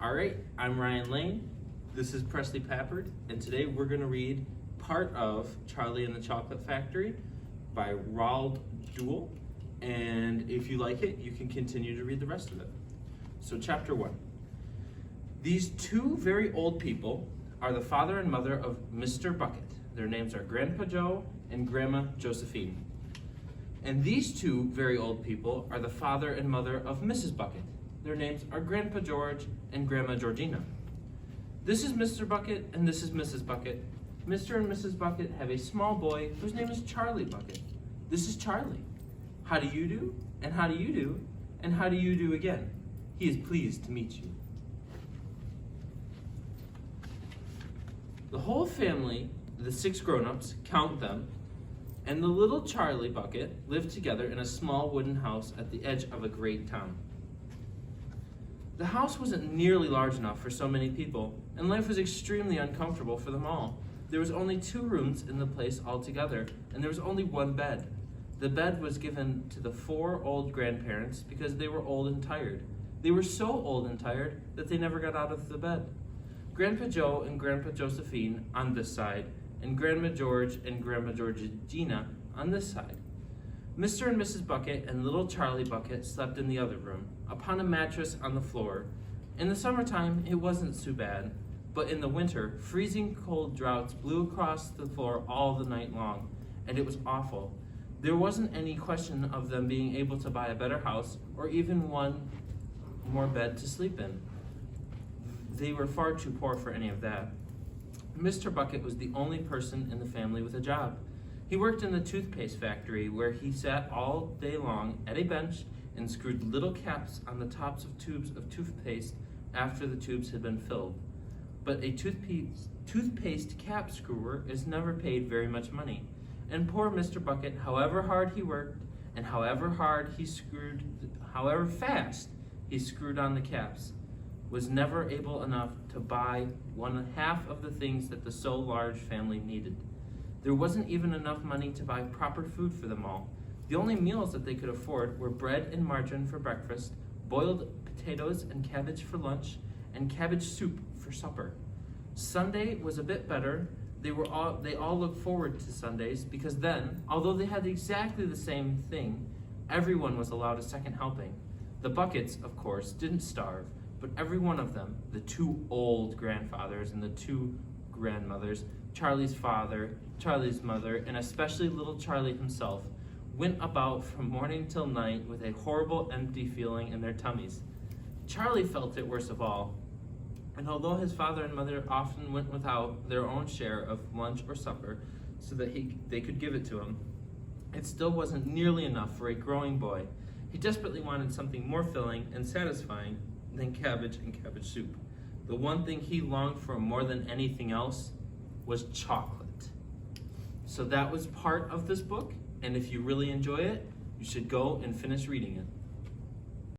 All right, I'm Ryan Lane. This is Presley Pappard, and today we're going to read part of Charlie and the Chocolate Factory by Roald Dahl. And if you like it, you can continue to read the rest of it. So, chapter 1. These two very old people are the father and mother of Mr. Bucket. Their names are Grandpa Joe and Grandma Josephine. And these two very old people are the father and mother of Mrs. Bucket. Their names are Grandpa George and Grandma Georgina. This is Mr. Bucket and this is Mrs. Bucket. Mr. and Mrs. Bucket have a small boy whose name is Charlie Bucket. This is Charlie. How do you do? And how do you do? And how do you do again? He is pleased to meet you. The whole family, the 6 grown-ups, count them, and the little Charlie Bucket lived together in a small wooden house at the edge of a great town. The house wasn't nearly large enough for so many people, and life was extremely uncomfortable for them all. There was only 2 rooms in the place altogether, and there was only 1 bed. The bed was given to the 4 old grandparents because they were old and tired. They were so old and tired that they never got out of the bed. Grandpa Joe and Grandpa Josephine on this side, and Grandma George and Grandma Georgina on this side. Mr. and Mrs. Bucket and little Charlie Bucket slept in the other room, upon a mattress on the floor. In the summertime, it wasn't too bad, but in the winter, freezing cold draughts blew across the floor all the night long, and it was awful. There wasn't any question of them being able to buy a better house or even one more bed to sleep in. They were far too poor for any of that. Mr. Bucket was the only person in the family with a job. He worked in the toothpaste factory where he sat all day long at a bench and screwed little caps on the tops of tubes of toothpaste after the tubes had been filled. But a toothpaste cap screwer is never paid very much money. And poor Mr. Bucket, however hard he worked and however fast he screwed on the caps, was never able enough to buy 1/2 of the things that the so large family needed. There wasn't even enough money to buy proper food for them all. The only meals that they could afford were bread and margarine for breakfast, boiled potatoes and cabbage for lunch, and cabbage soup for supper. Sunday was a bit better. They all looked forward to Sundays because then, although they had exactly the same thing, everyone was allowed a second helping. The Buckets, of course, didn't starve, but every one of them, the 2 old grandfathers and the 2 grandmothers, Charlie's father, Charlie's mother, and especially little Charlie himself, went about from morning till night with a horrible empty feeling in their tummies. Charlie felt it worst of all, and although his father and mother often went without their own share of lunch or supper so that they could give it to him, it still wasn't nearly enough for a growing boy. He desperately wanted something more filling and satisfying than cabbage and cabbage soup. The one thing he longed for more than anything else was chocolate. So that was part of this book, and if you really enjoy it, you should go and finish reading it.